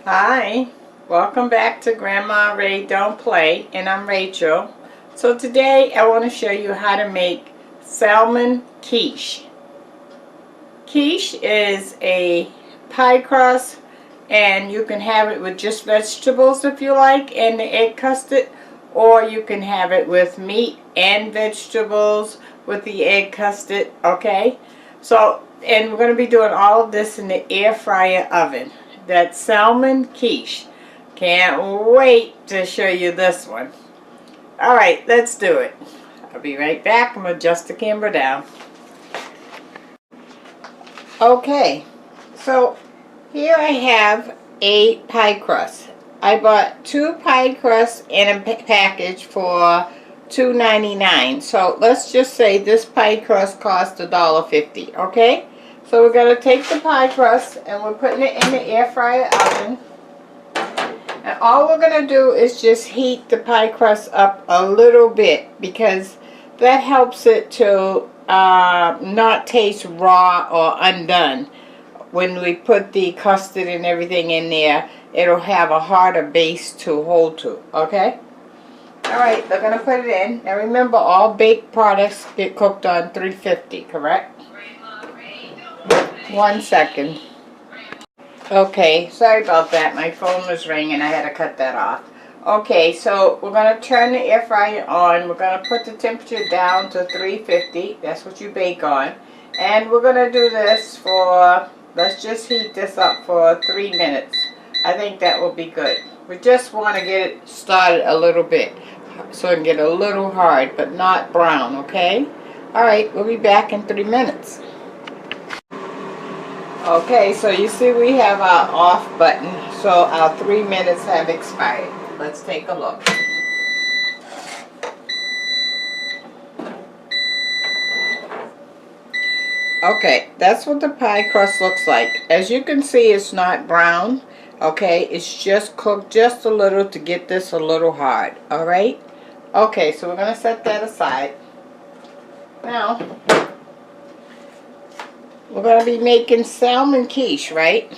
Hi, welcome back to Grandma Ray Don't Play, and I'm Rachel. So today I want to show you how to make salmon quiche. Quiche is a pie crust, and you can have it with just vegetables if you like, and the egg custard, or you can have it with meat and vegetables with the egg custard, okay? So, and we're going to be doing all of this in the air fryer oven. That salmon quiche. Can't wait to show you this one. Alright, let's do it. I'll be right back. I'm going to adjust the camera down. Okay, so here I have a pie crust. I bought 2 pie crusts in a package for $2.99. So let's just say this pie crust cost $1.50, okay? So we're going to take the pie crust and we're putting it in the air fryer oven. And all we're going to do is just heat the pie crust up a little bit, because that helps it to not taste raw or undone. When we put the custard and everything in there, it'll have a harder base to hold to, okay? Alright, they're going to put it in. Now remember, all baked products get cooked on 350, correct? 1 second. Okay, sorry about that. My phone was ringing. I had to cut that off. Okay, so we're going to turn the air fryer on. We're going to put the temperature down to 350. That's what you bake on. And we're going to do this for, let's just heat this up for 3 minutes. I think that will be good. We just want to get it started a little bit, so it can get a little hard, but not brown, okay? Alright, we'll be back in 3 minutes. Okay, so you see we have our off button, so our 3 minutes have expired. Let's take a look. Okay, that's what the pie crust looks like. As you can see, it's not brown, okay? It's just cooked just a little to get this a little hard, alright? Okay, so we're going to set that aside. Now, we're going to be making salmon quiche, right?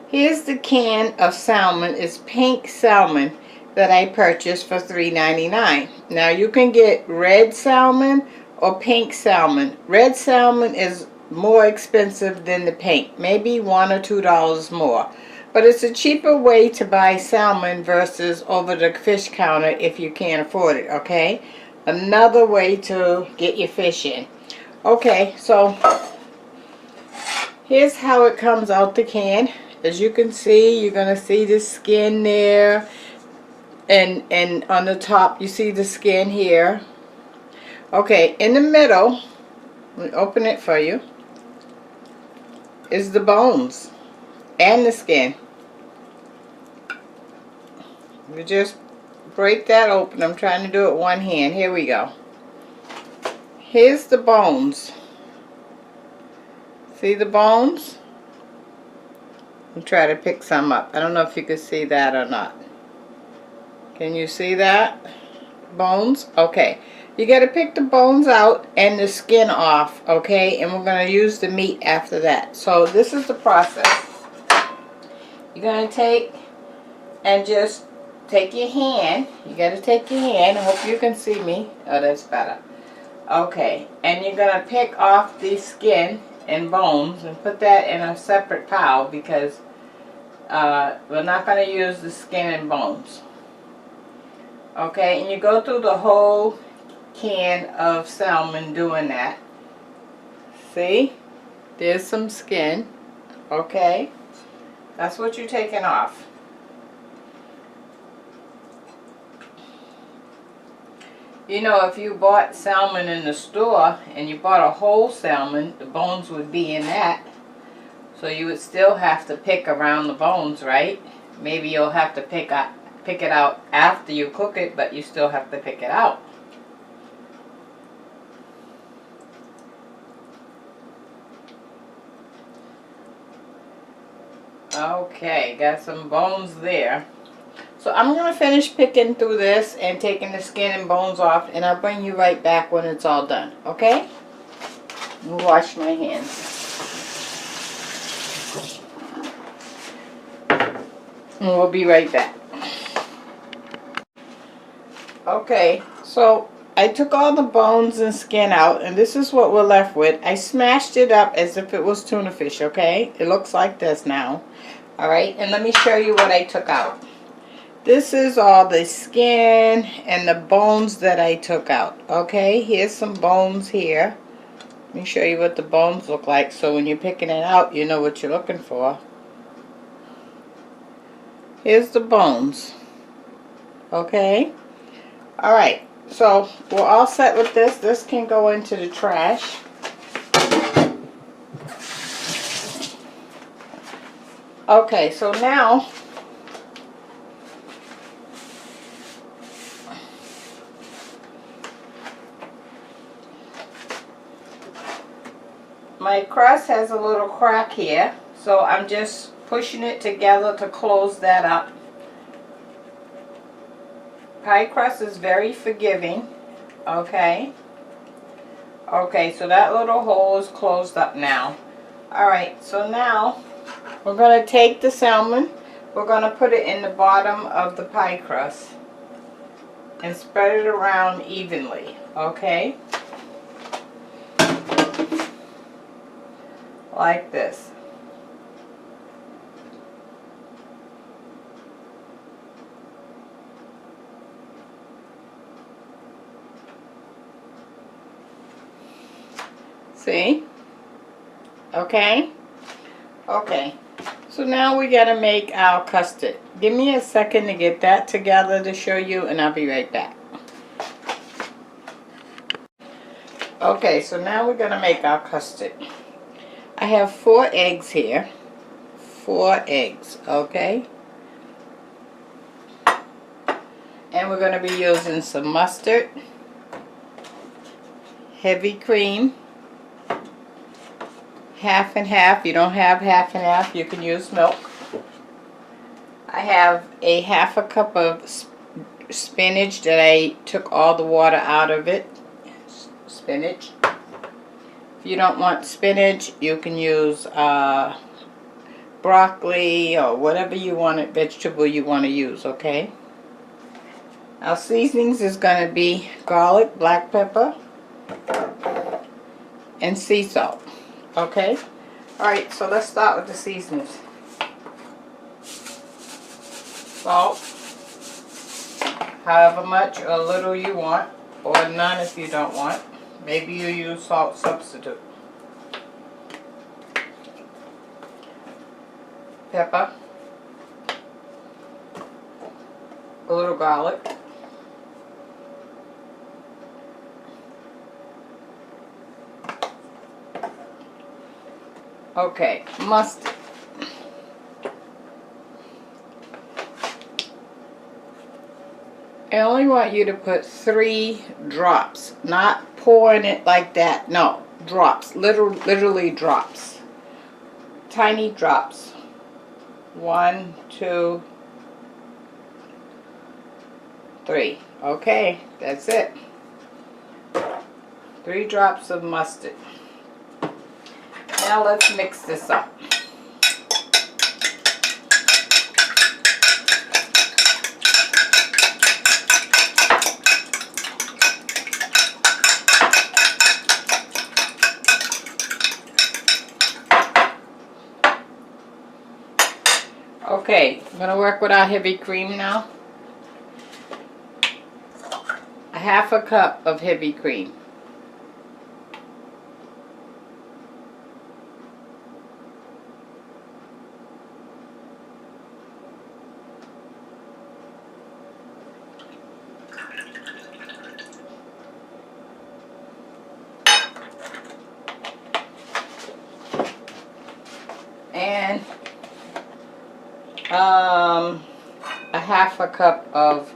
Here's the can of salmon. It's pink salmon that I purchased for $3.99. Now you can get red salmon or pink salmon. Red salmon is more expensive than the pink, maybe $1 or $2 more. But it's a cheaper way to buy salmon versus over the fish counter if you can't afford it, okay? Another way to get your fish in. Okay, so here's how it comes out the can. As you can see, you're going to see the skin there. And on the top, you see the skin here. Okay, in the middle, let me open it for you, is the bones and the skin. You just break that open. I'm trying to do it one hand. Here we go. Here's the bones. See the bones? I'll try to pick some up. I don't know if you can see that or not. Can you see that? Bones? Okay. You got to pick the bones out and the skin off, okay? And we're going to use the meat after that. So this is the process. You're going to take and just take your hand. You got to take your hand. I hope you can see me. Oh, that's better. Okay. And you're going to pick off the skin and bones and put that in a separate pile, because we're not going to use the skin and bones. Okay, and you go through the whole can of salmon doing that. See? There's some skin. Okay? That's what you're taking off. You know, if you bought salmon in the store and you bought a whole salmon, the bones would be in that. So you would still have to pick around the bones, right? Maybe you'll have to pick it out after you cook it, but you still have to pick it out. Okay, got some bones there. So I'm going to finish picking through this and taking the skin and bones off, and I'll bring you right back when it's all done, okay? I'll wash my hands. And we'll be right back. Okay, so I took all the bones and skin out, and this is what we're left with. I smashed it up as if it was tuna fish, okay? It looks like this now. Alright, and let me show you what I took out. This is all the skin and the bones that I took out, okay? Here's some bones here. Let me show you what the bones look like, so when you're picking it out, you know what you're looking for. Here's the bones, okay? Alright, so we're all set with this. This can go into the trash. Okay, so now my crust has a little crack here, so I'm just pushing it together to close that up. Pie crust is very forgiving, okay? Okay, so that little hole is closed up now. Alright, so now we're going to take the salmon, we're going to put it in the bottom of the pie crust and spread it around evenly, okay? Like this. See? Okay? Okay. So now we gotta make our custard. Give me a second to get that together to show you, and I'll be right back. Okay, so now we're gonna make our custard. I have 4 eggs here. 4 eggs, okay? And we're gonna be using some mustard, heavy cream, half and half. You don't have half and half, you can use milk. I have a half a cup of spinach that I took all the water out of it. Spinach. If you don't want spinach, you can use broccoli or whatever you want, vegetable you want to use, okay? Our seasonings is going to be garlic, black pepper, and sea salt. Okay? Alright, so let's start with the seasonings. Salt, however much or little you want, or none if you don't want. Maybe you use salt substitute. Pepper, a little garlic, okay, mustard. I only want you to put 3 drops, not pouring it like that. No, drops, literally drops, tiny drops. 1, 2, 3. Okay, that's it. 3 drops of mustard. Now let's mix this up. Okay, I'm going to work with our heavy cream now. A half a cup of heavy cream. And a half a cup of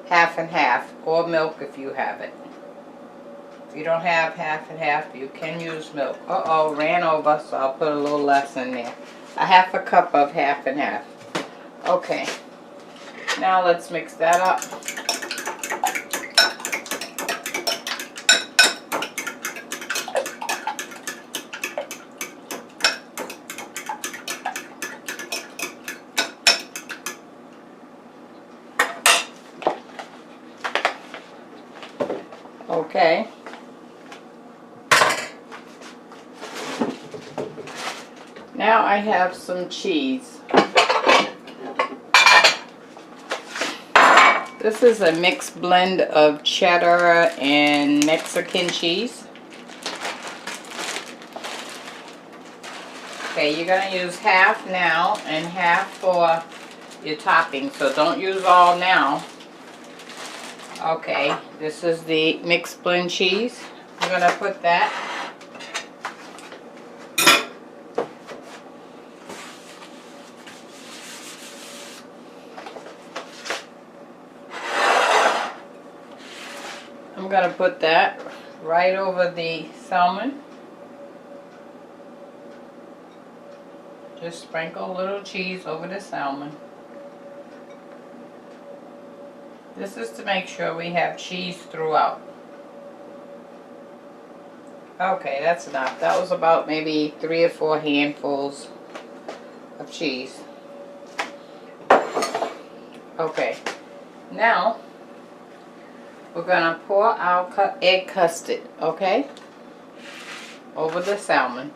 half and half, or milk if you have it. If you don't have half and half, you can use milk. Uh-oh, ran over, so I'll put a little less in there. A half a cup of half and half. Okay, now let's mix that up. Okay. Now I have some cheese. This is a mixed blend of cheddar and Mexican cheese. Okay, you're going to use half now and half for your topping, so don't use all now. Okay, this is the mixed blend cheese. I'm going to put that. I'm going to put that right over the salmon. Just sprinkle a little cheese over the salmon. This is to make sure we have cheese throughout. Okay, that's enough. That was about maybe 3 or 4 handfuls of cheese. Okay, now we're going to pour our egg custard, okay, over the salmon.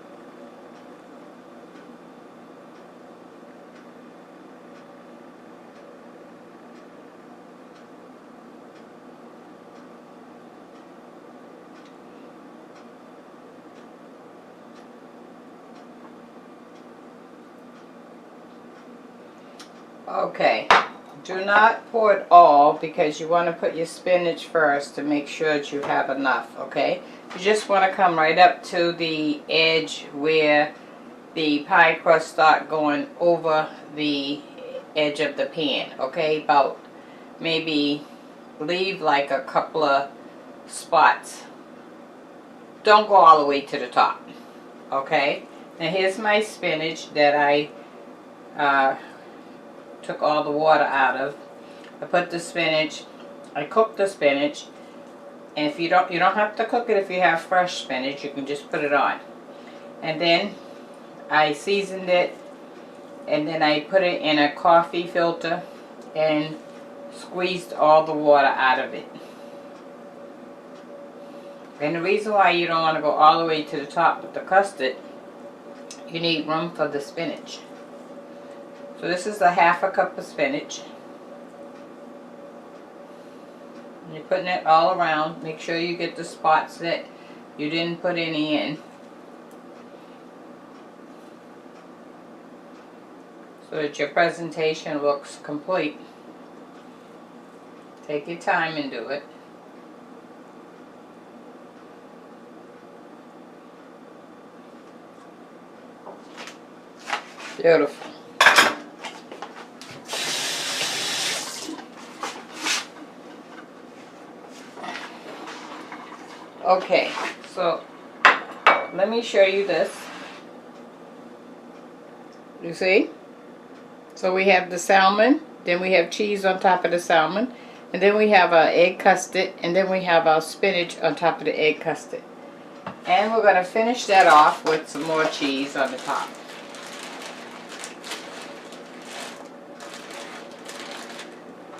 Okay, do not pour it all because you want to put your spinach first to make sure that you have enough, okay? You just want to come right up to the edge where the pie crust start going over the edge of the pan, okay? About maybe leave like a couple of spots. Don't go all the way to the top, okay? Now here's my spinach that I took all the water out of. I put the spinach, I cooked the spinach, and if you don't have to cook it if you have fresh spinach, you can just put it on. And then I seasoned it, and then I put it in a coffee filter and squeezed all the water out of it. And the reason why you don't want to go all the way to the top with the custard, you need room for the spinach. So this is a half a cup of spinach. And you're putting it all around. Make sure you get the spots that you didn't put any in, so that your presentation looks complete. Take your time and do it. Beautiful. Okay, so let me show you this. You see? So we have the salmon, then we have cheese on top of the salmon, and then we have our egg custard, and then we have our spinach on top of the egg custard. And we're going to finish that off with some more cheese on the top.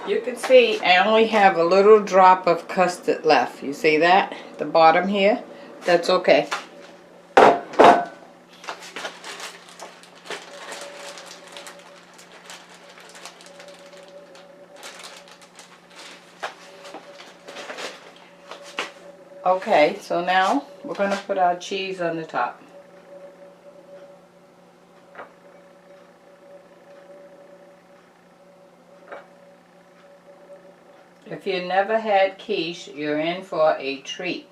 You can see I only have a little drop of custard left. You see that? The bottom here? That's okay. Okay, so now we're going to put our cheese on the top. If you never had quiche, you're in for a treat.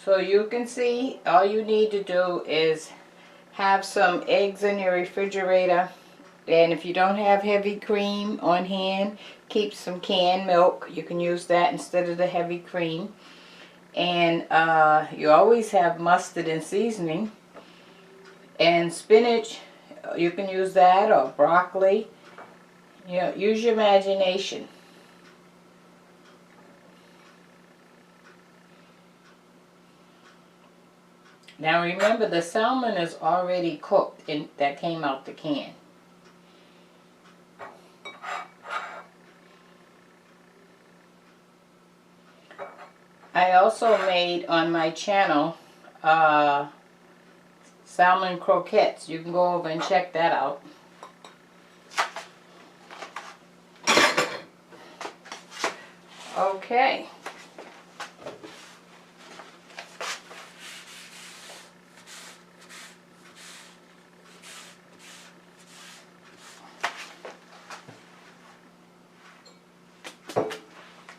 So you can see all you need to do is have some eggs in your refrigerator, and if you don't have heavy cream on hand, keep some canned milk. You can use that instead of the heavy cream. And you always have mustard and seasoning. And spinach, you can use that, or broccoli. You know, use your imagination. Now remember, the salmon is already cooked and that came out the can. I also made on my channel salmon croquettes. You can go over and check that out. Okay.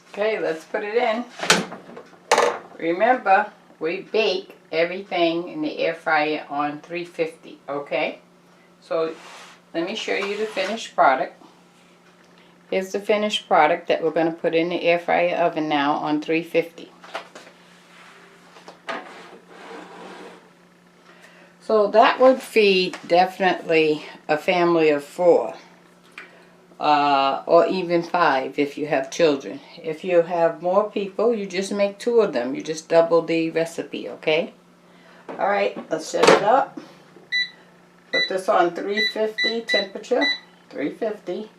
Okay, let's put it in. Remember, we bake everything in the air fryer on 350, okay? So, let me show you the finished product. Here's the finished product that we're going to put in the air fryer oven now on 350. So that would feed definitely a family of 4. Or even 5 if you have children. If you have more people, you just make 2 of them. You just double the recipe, okay? Alright, let's set it up. Put this on 350 temperature, 350.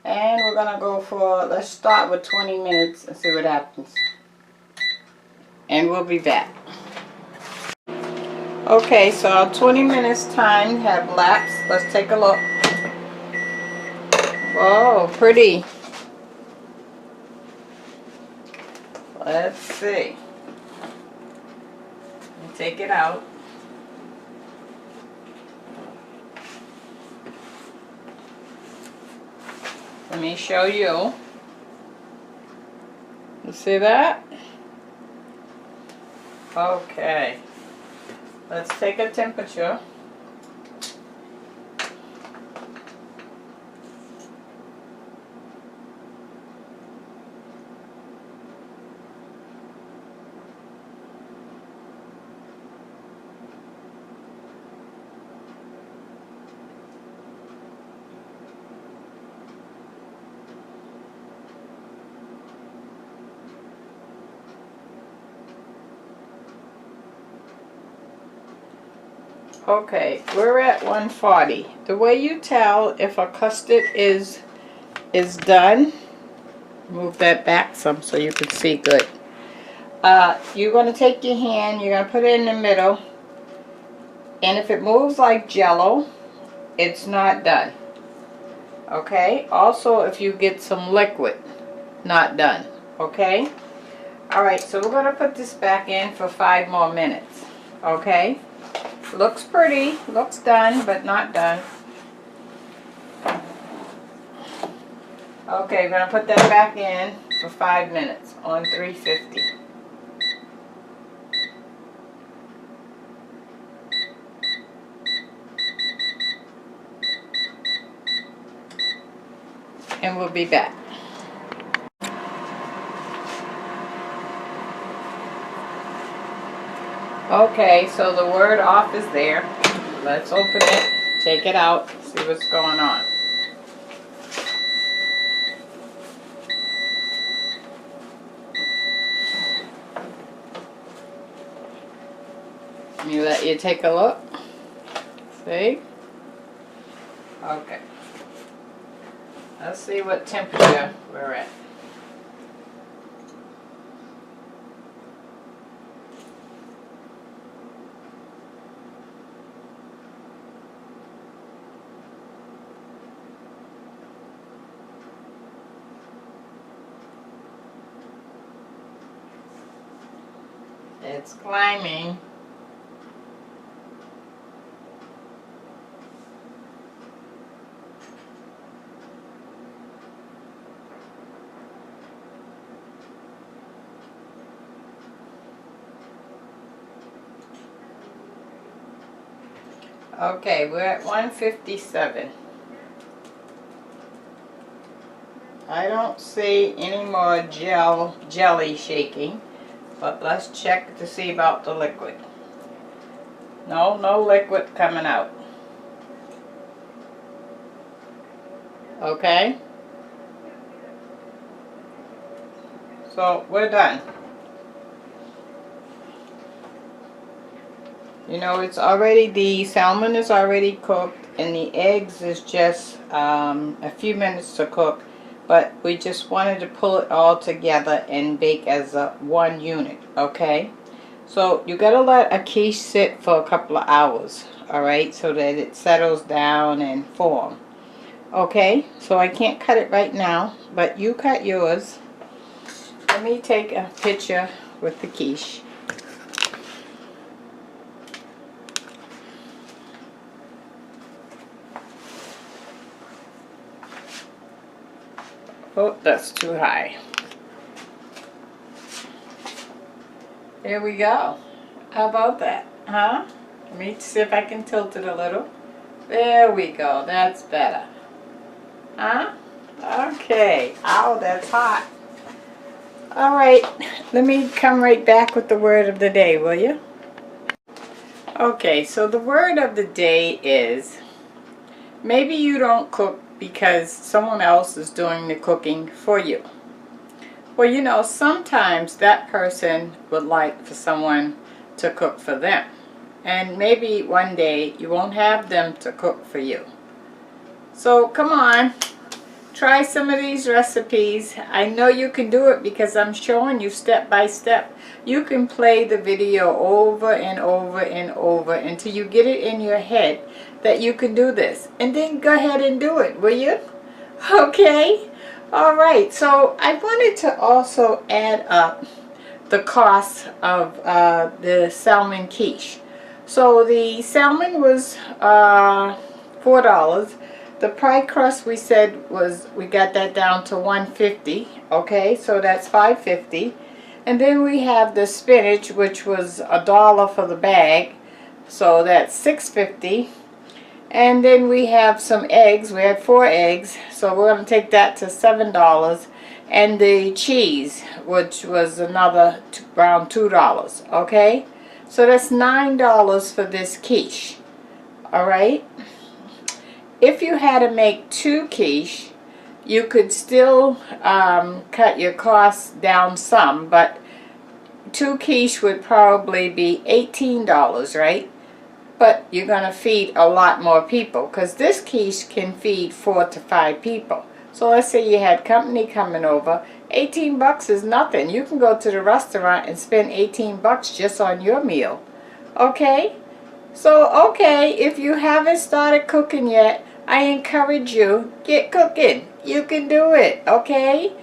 And we're going to go for, let's start with 20 minutes and see what happens. And we'll be back. Okay, so our 20 minutes time have lapsed. Let's take a look. Whoa, pretty. Let's see. Let me take it out. Let me show you. You see that? Okay. Let's take a temperature. Okay, we're at 140. The way you tell if a custard is done, move that back some so you can see good. You're going to take your hand, you're going to put it in the middle, and if it moves like jello, it's not done. Okay, also if you get some liquid, not done. Okay, alright, so we're going to put this back in for 5 more minutes. Okay, looks pretty, looks done, but not done. Okay, we're going to put that back in for 5 minutes on 350. And we'll be back. Okay, so the word off is there. Let's open it, take it out, see what's going on. You let you take a look. See? Okay. Let's see what temperature we're at. It's climbing. Okay, we're at 157. I don't see any more jelly shaking, but let's check to see about the liquid. No liquid coming out. Okay? So we're done. You know, it's already, the salmon is already cooked and the eggs is just a few minutes to cook. but we just wanted to pull it all together and bake as a one unit, okay? So you gotta let a quiche sit for a couple of hours, alright, so that it settles down and form. Okay, so I can't cut it right now, but you cut yours. Let me take a picture with the quiche. Oh, that's too high. There we go. How about that, huh? Let me see if I can tilt it a little. There we go, that's better. Huh? Okay. Ow, that's hot. Alright, let me come right back with the word of the day, will you? Okay, so the word of the day is, maybe you don't cook because someone else is doing the cooking for you. Well, you know, sometimes that person would like for someone to cook for them. And maybe one day you won't have them to cook for you. So come on, try some of these recipes. I know you can do it because I'm showing you step by step. You can play the video over and over and over until you get it in your head that you can do this. And then go ahead and do it, will you? Okay? Alright, so I wanted to also add up the cost of the salmon quiche. So the salmon was $4. The pie crust we said was, we got that down to $1.50, okay, so that's $5.50. And then we have the spinach, which was $1 for the bag, so that's $6.50. And then we have some eggs. We had 4 eggs, so we're going to take that to $7. And the cheese, which was another around $2, okay, so that's $9 for this quiche. Alright, if you had to make 2 quiche, you could still cut your costs down some, but 2 quiche would probably be $18, right? But you're going to feed a lot more people, because this quiche can feed 4 to 5 people. So let's say you had company coming over, 18 bucks is nothing. You can go to the restaurant and spend 18 bucks just on your meal. Okay? So, okay, if you haven't started cooking yet, I encourage you, get cooking. You can do it, okay?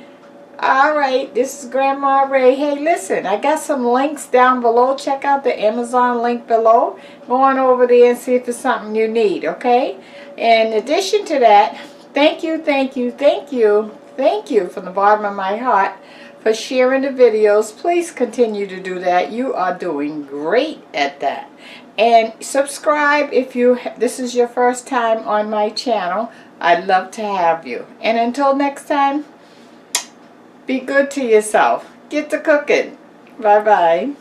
Alright, this is Grandma Ray. Hey, listen, I got some links down below. Check out the Amazon link below. Go on over there and see if it's something you need, okay? In addition to that, thank you from the bottom of my heart for sharing the videos. Please continue to do that. You are doing great at that. And subscribe if this is your first time on my channel. I'd love to have you. And until next time, be good to yourself. Get to cooking. Bye-bye.